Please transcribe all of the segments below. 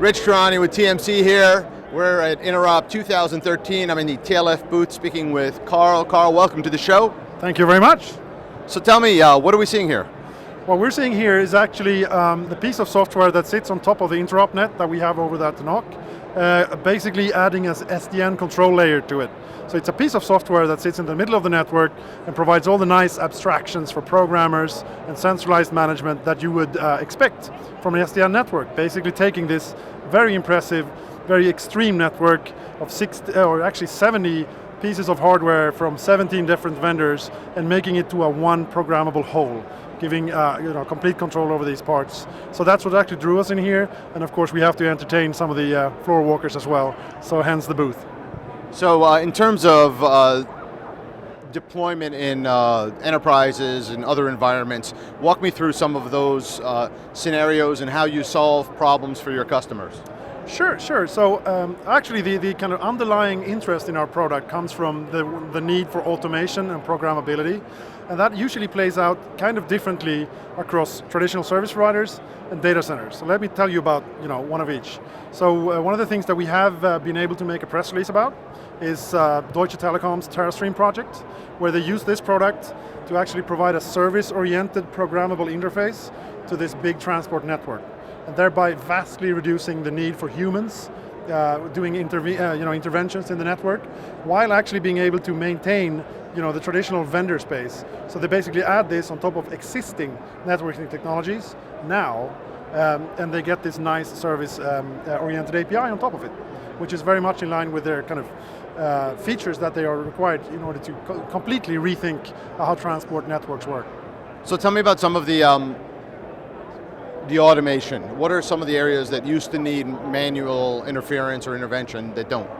Rich Tehrani with TMC here. We're at Interop 2013. I'm in the TLF booth speaking with Carl. Carl, welcome to the show. Thank you very much. So tell me, what are we seeing here? What we're seeing here is actually the piece of software that sits on top of the Interop net that we have over that NOC, basically adding an SDN control layer to it. So it's a piece of software that sits in the middle of the network and provides all the nice abstractions for programmers and centralized management that you would expect from an SDN network. Basically taking this very impressive, very extreme network of 70 pieces of hardware from 17 different vendors and making it to a one programmable whole, giving complete control over these parts. So that's what actually drew us in here, and of course we have to entertain some of the floor walkers as well, so hence the booth. So in terms of deployment in enterprises and other environments, walk me through some of those scenarios and how you solve problems for your customers. Sure. So actually the kind of underlying interest in our product comes from the need for automation and programmability, and that usually plays out kind of differently across traditional service providers and data centers. So let me tell you about one of each. So one of the things that we have been able to make a press release about is Deutsche Telekom's TerraStream project, where they use this product to actually provide a service-oriented programmable interface to this big transport network, and thereby vastly reducing the need for humans doing interventions in the network, while actually being able to maintain the traditional vendor space. So they basically add this on top of existing networking technologies now, and they get this nice service-oriented API on top of it, which is very much in line with their kind of features that they are required in order to completely rethink how transport networks work. So tell me about some of the automation. What are some of the areas that used to need manual interference or intervention that don't?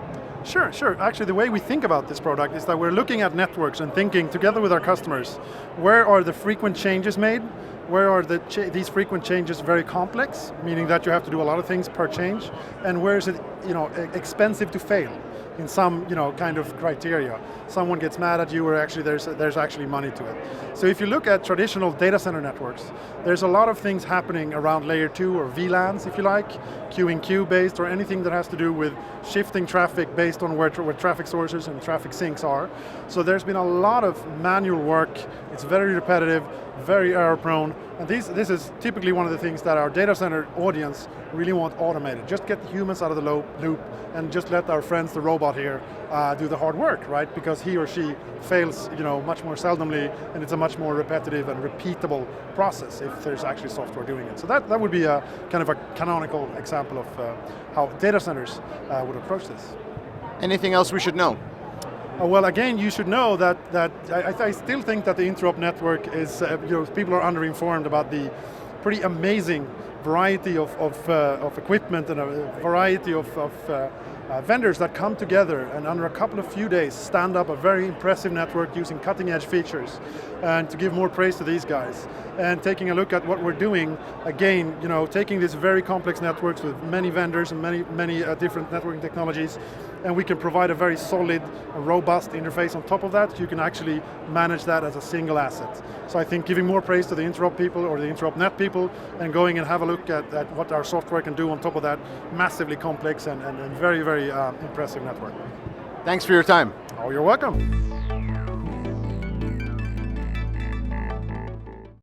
Sure. Actually, the way we think about this product is that we're looking at networks and thinking together with our customers, where are the frequent changes made? Where are these frequent changes very complex, meaning that you have to do a lot of things per change? And where is it expensive to fail in some kind of criteria? Someone gets mad at you, or actually there's actually money to it. So if you look at traditional data center networks, there's a lot of things happening around layer 2 or VLANs, if you like, Q-in-Q based, or anything that has to do with shifting traffic based on where traffic sources and traffic sinks are. So there's been a lot of manual work. It's very repetitive, very error prone, and this is typically one of the things that our data center audience really want automated. Just get the humans out of the loop and just let our friends, the robot here, do the hard work, right? Because he or she fails much more seldomly, and it's a much more repetitive and repeatable process if there's actually software doing it. So that would be a kind of a canonical example of how data centers would approach this. Anything else we should know? Well, again, you should know that I still think that the Interop network is, people are underinformed about the pretty amazing variety of equipment and a variety of vendors that come together and under a couple of few days stand up a very impressive network using cutting edge features. And to give more praise to these guys and taking a look at what we're doing, again, taking these very complex networks with many vendors and many different networking technologies, and we can provide a very solid, robust interface on top of that. You can actually manage that as a single asset. So I think giving more praise to the Interop people or the Interop net people and going and have a look at what our software can do on top of that massively complex and very, very impressive network. Thanks for your time. Oh, you're welcome.